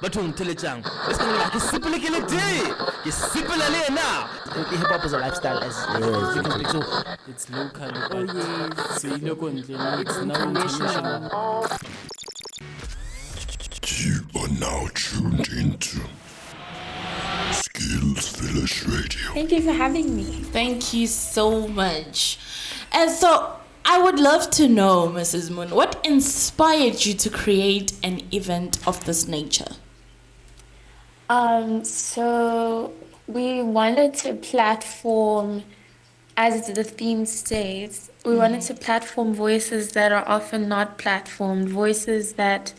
bathong telechang bese ngala ke sipele ke le day ke sipele le na Hip hop is a lifestyle, as you can speak. So It's local, but Oh yes, so it's now international. international. You are now tuned into Skills Village Radio. Thank you for having me. Thank you so much. And so I would love to know, Mrs. Moon, what inspired you to create an event of this nature? So we wanted to platform, as the theme states, we wanted to platform voices that are often not platformed, voices that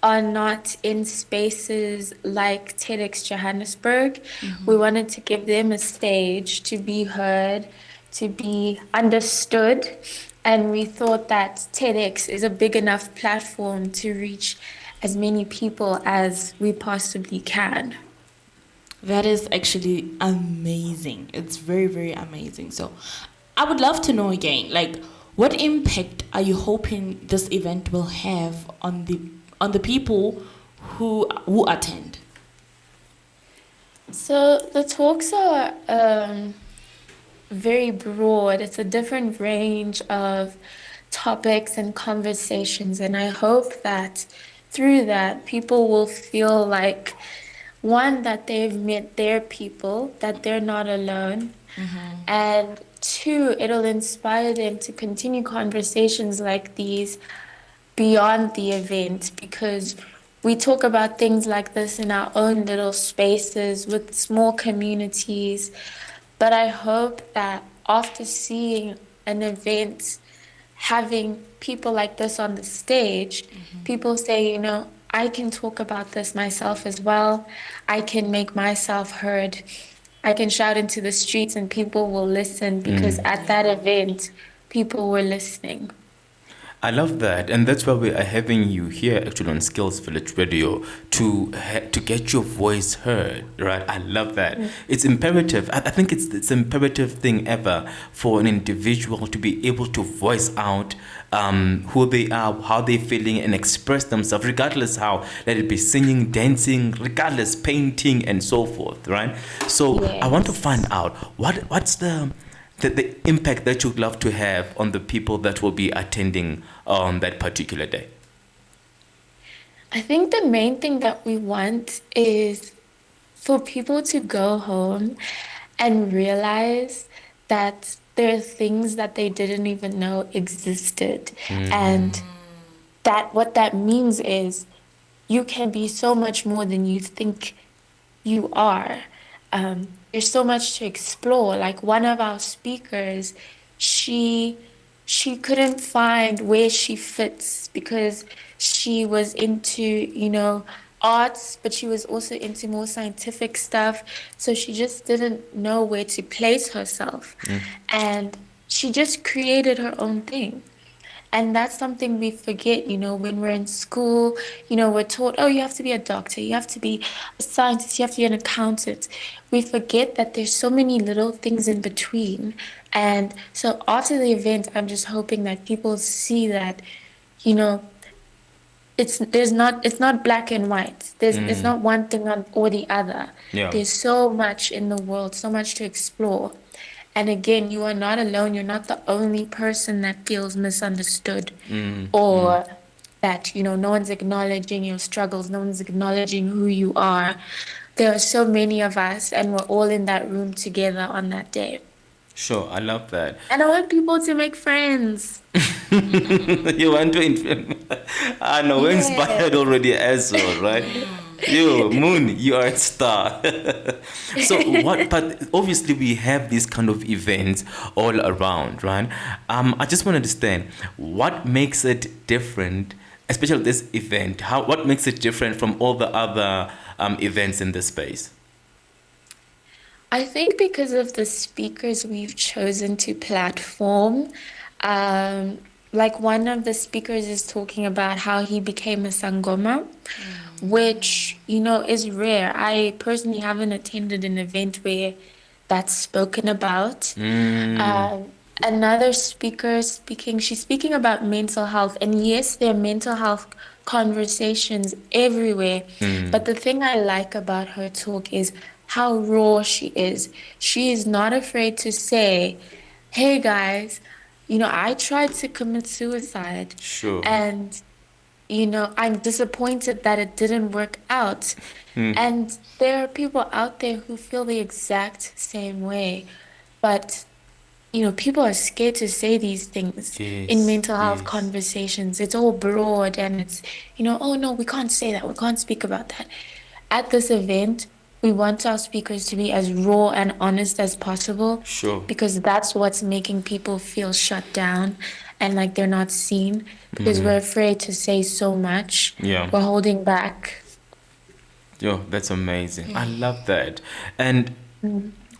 are not in spaces like TEDx Johannesburg. We wanted to give them a stage to be heard, to be understood, and we thought that TEDx is a big enough platform to reach as many people as we possibly can. That is actually amazing. It's very, very amazing. So I would love to know again, like, what impact are you hoping this event will have on the people who attend? So the talks are very broad. It's a different range of topics and conversations, and I hope that through that people will feel like, one, that they've met their people, that they're not alone, and two, it'll inspire them to continue conversations like these beyond the event, because we talk about things like this in our own little spaces with small communities. But I hope that after seeing an event having people like this on the stage, people say, I can talk about this myself as well. I can make myself heard. I can shout into the streets and people will listen, because at that event, people were listening. I love that, and that's why we are having you here actually on Skills Village Radio to get your voice heard, right? I love that. It's imperative. I think it's an imperative thing ever for an individual to be able to voice out who they are, how they're feeling, and express themselves, regardless how, let it be singing, dancing, regardless, painting, and so forth, right? So I want to find out what's the impact that you'd love to have on the people that will be attending on that particular day? I think the main thing that we want is for people to go home and realize that there are things that they didn't even know existed. And that what that means is you can be so much more than you think you are. There's so much to explore. Like one of our speakers, she couldn't find where she fits, because she was into, arts, but she was also into more scientific stuff. So she just didn't know where to place herself. And she just created her own thing. And that's something we forget, when we're in school, we're taught, oh, you have to be a doctor, you have to be a scientist, you have to be an accountant. We forget that there's so many little things in between. And so after the event, I'm just hoping that people see that, it's not black and white. It's not one thing or the other. Yeah. There's so much in the world, so much to explore. And again, you are not alone. You're not the only person that feels misunderstood, or that, no one's acknowledging your struggles, no one's acknowledging who you are. There are so many of us, and we're all in that room together on that day. Sure, I love that. And I want people to make friends. You want to I know, we're inspired already as well, right? You, Moon, you are a star. So but obviously we have these kind of events all around, right? I just want to understand what makes it different, especially this event. What makes it different from all the other events in this space? I think because of the speakers we've chosen to platform, like one of the speakers is talking about how he became a sangoma, which, is rare. I personally haven't attended an event where that's spoken about. Another speaker she's speaking about mental health. And yes, there are mental health conversations everywhere. But the thing I like about her talk is how raw she is. She is not afraid to say, hey guys, I tried to commit suicide Sure. and I'm disappointed that it didn't work out. And there are people out there who feel the exact same way. But, people are scared to say these things in Yes, mental health yes. conversations. It's all broad and it's, oh no, we can't say that. We can't speak about that. At this event, we want our speakers to be as raw and honest as possible Sure. because that's what's making people feel shut down and like they're not seen because we're afraid to say so much. Yeah. We're holding back. Yo, that's amazing. I love that. And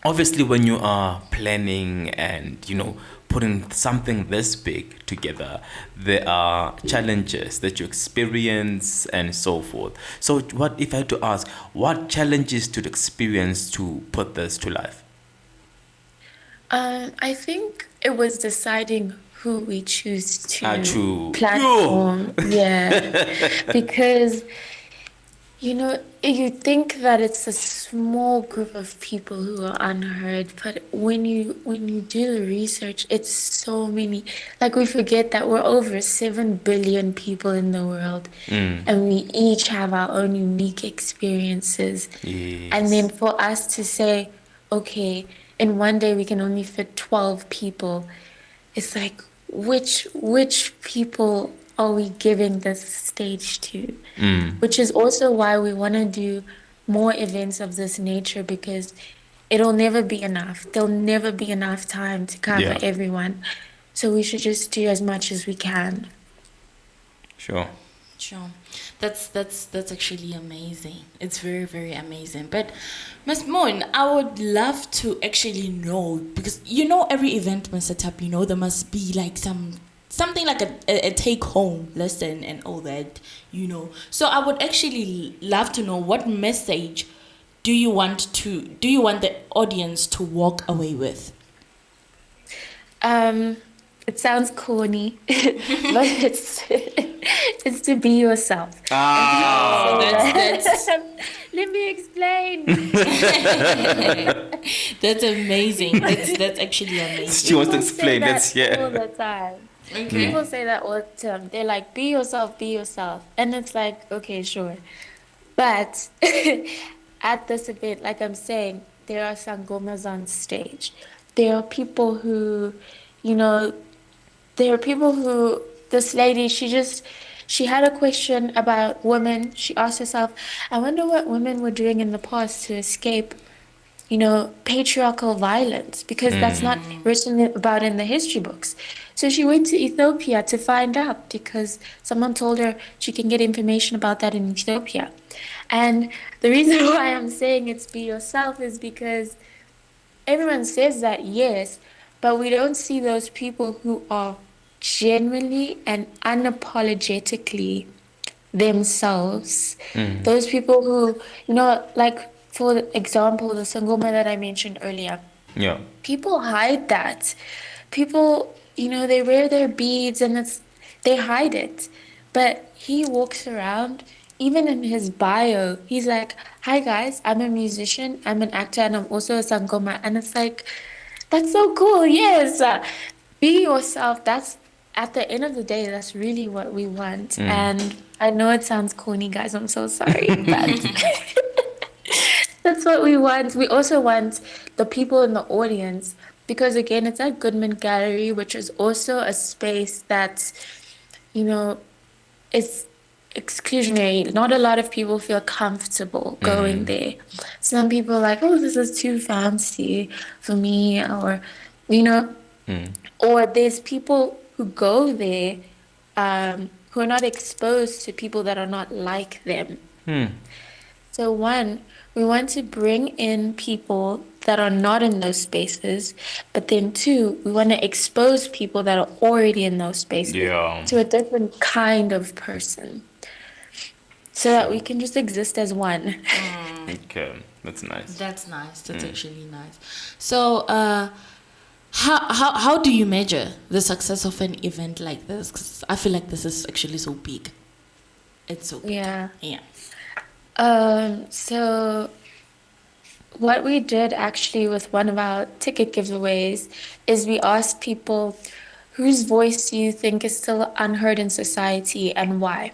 obviously, when you are planning and, putting something this big together, there are challenges that you experience and so forth. So, what if I had to ask, what challenges did you experience to put this to life? I think it was deciding who we choose to True. platform. Yeah. Because you think that it's a small group of people who are unheard, but when you do the research, it's so many. Like we forget that we're over 7 billion people in the world, and we each have our own unique experiences. And then Yes. for us to say, okay, in one day we can only fit 12 people, it's like which people are we giving this stage to? Which is also why we want to do more events of this nature because it'll never be enough. There'll never be enough time to cover Yeah. everyone. So we should just do as much as we can. Sure. Sure. That's actually amazing. It's very, very amazing. But Miss Moon, I would love to actually know because every event must set up, there must be like something like a take home lesson and all that, So I would actually love to know what message do you want the audience to walk away with? It sounds corny, but it's to be yourself. That's Let me explain. that's amazing. That's actually amazing. She wants to People say explain. that That's yeah. all the time. Okay. People say that all the time. They're like, be yourself, be yourself. And it's like, okay, sure. But at this event, like I'm saying, there are sangomas on stage. There are people who, this lady, she had a question about women. She asked herself, I wonder what women were doing in the past to escape patriarchal violence because that's not written about in the history books. So she went to Ethiopia to find out because someone told her she can get information about that in Ethiopia. And the reason why I'm saying it's be yourself is because everyone says that, yes, but we don't see those people who are genuinely and unapologetically themselves. Those people who, like for example, the Sangoma that I mentioned earlier, Yeah. people hide that. People, they wear their beads and they hide it. But he walks around, even in his bio, he's like, hi guys, I'm a musician, I'm an actor, and I'm also a Sangoma. And it's like, that's so cool, yes. Be yourself. That's at the end of the day, that's really what we want. And I know it sounds corny, guys. I'm so sorry, but that's what we want. We also want the people in the audience because, again, it's at Goodman Gallery, which is also a space that, is exclusionary. Not a lot of people feel comfortable going there. Some people are like, oh, this is too fancy for me, or, or there's people who go there who are not exposed to people that are not like them. So one, we want to bring in people that are not in those spaces, but then two, we want to expose people that are already in those spaces Yeah. to a different kind of person so that we can just exist as one. Okay. That's nice. That's nice. That's actually nice. So, how do you measure the success of an event like this? 'Cause I feel like this is actually so big. It's so good. Yeah. Yeah. So what we did actually with one of our ticket giveaways is we asked people whose voice do you think is still unheard in society and why?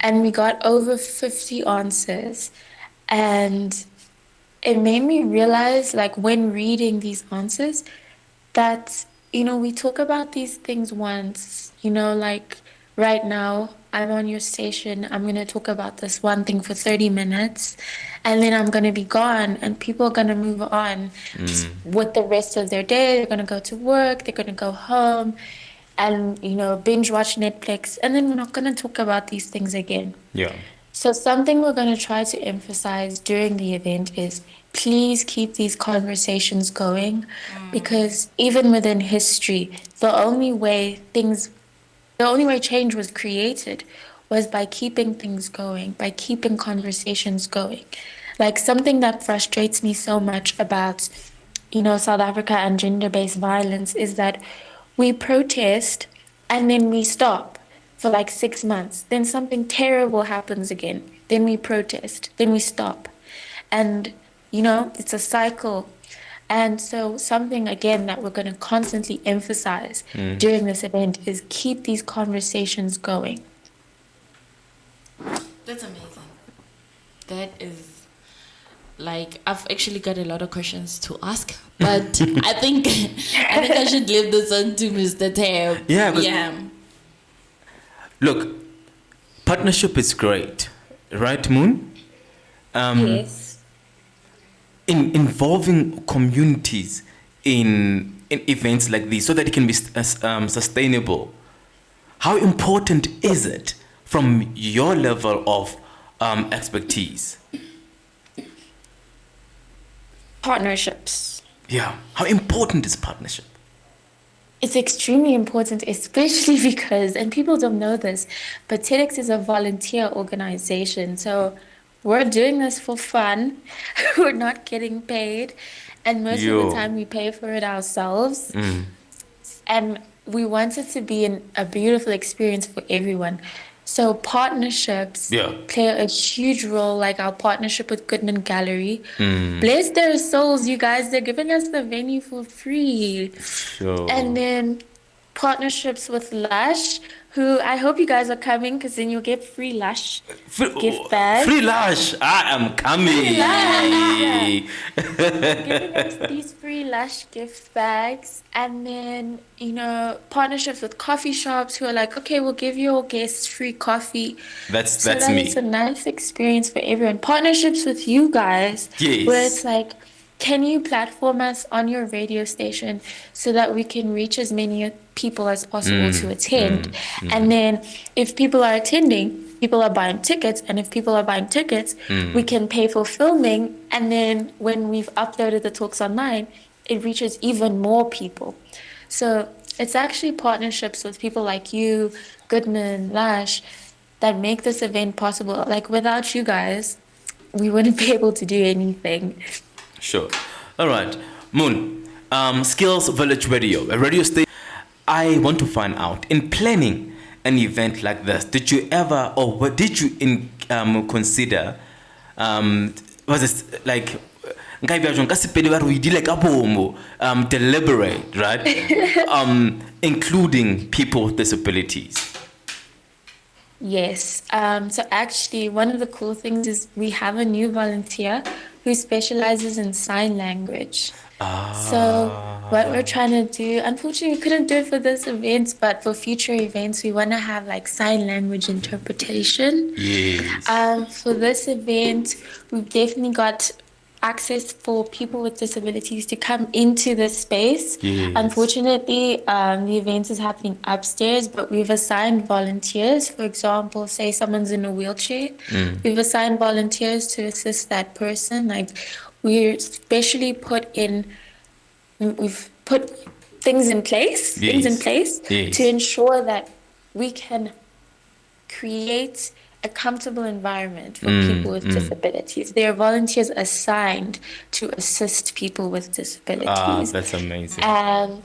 And we got over 50 answers. And it made me realize, like, when reading these answers, that, we talk about these things once, like right now, I'm on your station, I'm going to talk about this one thing for 30 minutes, and then I'm going to be gone, and people are going to move on with the rest of their day. They're going to go to work, they're going to go home, and, binge watch Netflix, and then we're not going to talk about these things again. Yeah. So something we're going to try to emphasize during the event is please keep these conversations going, because even within history, the only way change was created was by keeping things going, by keeping conversations going. Like, something that frustrates me so much about, South Africa and gender-based violence is that we protest and then we stop for like 6 months. Then something terrible happens again. Then we protest. Then we stop. And, it's a cycle. And so something, again, that we're going to constantly emphasize during this event is keep these conversations going. That's amazing. That is, like, I've actually got a lot of questions to ask, but I think I should leave this on to Mr. Tab. Yeah, but- Yeah. Look, partnership is great, right, Moon? Yes. Involving communities in events like these so that it can be sustainable. How important is it from your level of expertise? Partnerships. Yeah. How important is partnership? It's extremely important, especially because, and people don't know this, but TEDx is a volunteer organization. So we're doing this for fun. We're not getting paid. And most of Yo. the time we pay for it ourselves. And we want it to be a beautiful experience for everyone. So partnerships Yeah. play a huge role, like our partnership with Goodman Gallery. Bless their souls, you guys. They're giving us the venue for free. Sure. And then partnerships with Lush, who I hope you guys are coming, because then you'll get free Lush gift bags. Free Lush. I am coming. Giving us these free Lush gift bags. And then, partnerships with coffee shops who are like, okay, we'll give your guests free coffee. That's So that me. it's a nice experience for everyone. Partnerships with you guys, Yes. where it's like, can you platform us on your radio station so that we can reach as many people as possible to attend? And then if people are attending, people are buying tickets. And if people are buying tickets, we can pay for filming. And then when we've uploaded the talks online, it reaches even more people. So it's actually partnerships with people like you, Goodman, Lash, that make this event possible. Like, without you guys, we wouldn't be able to do anything. Sure. All right. Moon, Skills Village Radio, a radio station. I want to find out, in planning an event like this, did you ever, or what did you consider, was it like, deliberate, right? Including people with disabilities. Yes. So actually, one of the cool things is we have a new volunteer who specializes in sign language. So what we're trying to do, unfortunately, we couldn't do it for this event, but for future events, we want to have like sign language interpretation. Yes. For this event, we've definitely got access for people with disabilities to come into this space. Yes. Unfortunately, the event is happening upstairs, but we've assigned volunteers. For example, say someone's in a wheelchair, we've assigned volunteers to assist that person. Like, we've put things in place, Yes. to ensure that we can create a comfortable environment for people with disabilities. There are volunteers assigned to assist people with disabilities. That's amazing. And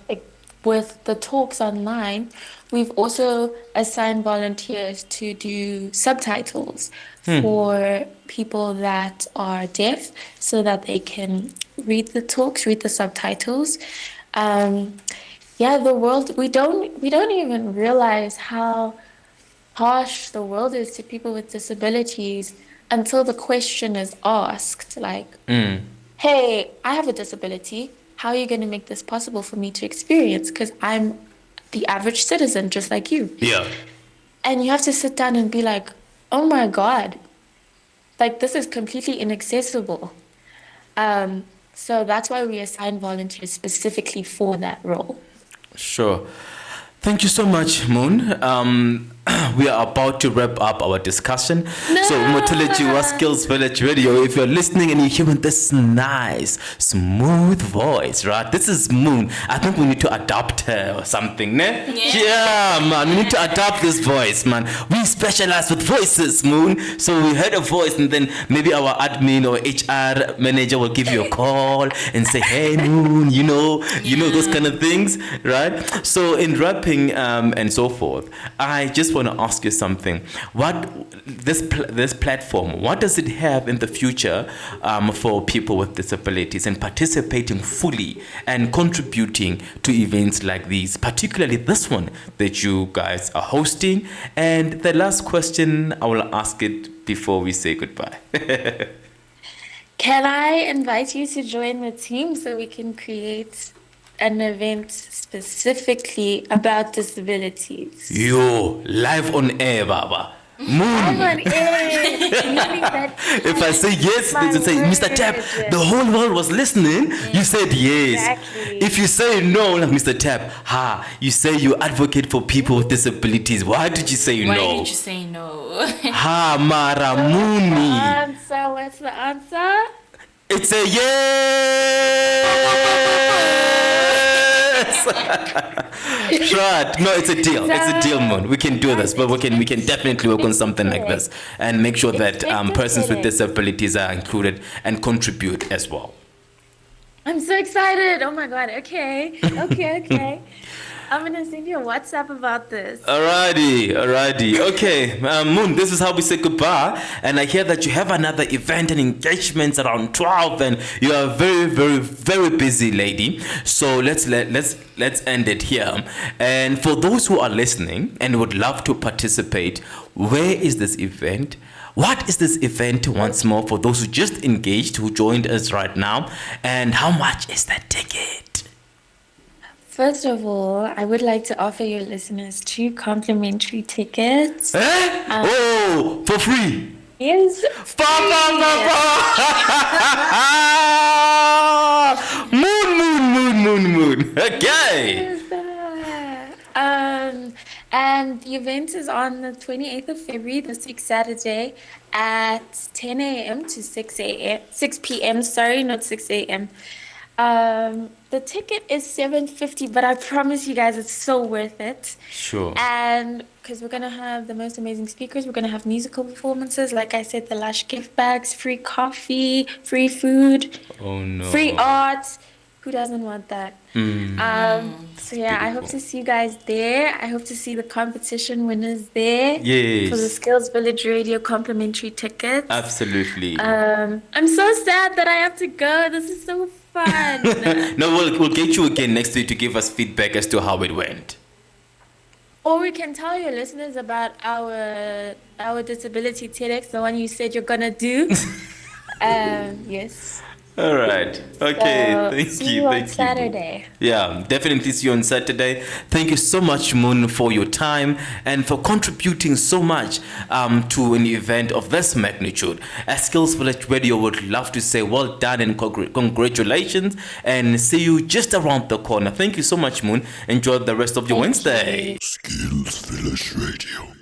with the talks online, we've also assigned volunteers to do subtitles for people that are deaf so that they can read the talks, read the subtitles. Yeah, the world, we don't even realize how harsh the world is to people with disabilities until the question is asked, like, hey, I have a disability. How are you going to make this possible for me to experience? Because I'm the average citizen, just like you. Yeah. And you have to sit down and be like, oh my God, like this is completely inaccessible. So that's why we assign volunteers specifically for that role. Sure. Thank you so much, Moon. We are about to wrap up our discussion. So, Moteleji Skills Village Radio, if you're listening and you're hearing this nice, smooth voice, right? This is Moon. I think we need to adopt her or something, ne? Yeah, man. We need to adopt this voice, man. We specialize with voices, Moon. So, we heard a voice, and then maybe our admin or HR manager will give you a call and say, hey, Moon, you know, those kind of things, right? So, in wrapping and so forth, I just want to ask you something. What this platform, what does it have in the future for people with disabilities and participating fully and contributing to events like these, particularly this one that you guys are hosting? And the last question, I will ask it before we say goodbye. Can I invite you to join the team so we can create an event specifically about disabilities? Yo, live on air, Baba. Moon. I'm on air. Meaning that If I say yes, my they say, Mr. Tap, word. the whole world was listening. You said yes. Exactly. If you say no, like Mr. Tap, you say you advocate for people with disabilities. Why did you say Why no? did you say no? Mara Mooney. Answer, what's the answer? It's a yes. Right. No, it's a deal. It's a deal, Moon. We can do this, but we can definitely work on something like this and make sure that persons with disabilities are included and contribute as well. I'm so excited. Oh my God. Okay. Okay. I'm going to send you a WhatsApp about this. Alrighty. Okay, Moon, this is how we say goodbye. And I hear that you have another event and engagements around 12, and you are a very, very, very busy lady. So let's end it here. And for those who are listening and would love to participate, where is this event? What is this event once more for those who just engaged, who joined us right now? And how much is that ticket? First of all, I would like to offer your listeners 2 complimentary tickets. Oh, for free. Yes. Moon. Okay. And the event is on the 28th of February, this week Saturday, at 10 a.m. to 6 p.m. Sorry, not 6 a.m. The ticket is $7.50, but I promise you guys it's so worth it. Sure. And because we're going to have the most amazing speakers, we're going to have musical performances, like I said, the lush gift bags, free coffee, free food, free art. Who doesn't want that? So yeah, beautiful. I hope to see you guys there. I hope to see the competition winners there. Yes. For the Skills Village Radio complimentary tickets. Absolutely. I'm so sad that I have to go. This is so fun. No, we'll get you again next week to give us feedback as to how it went. Or we can tell your listeners about our disability TEDx, the one you said you're gonna do. Yes. All right. Okay. So, Thank see you. you on Thank you. Saturday. Yeah, definitely see you on Saturday. Thank you so much, Moon, for your time and for contributing so much to an event of this magnitude. As Skills Village Radio would love to say well done and congratulations, and see you just around the corner. Thank you so much, Moon. Enjoy the rest of your Wednesday. Skills Village Radio.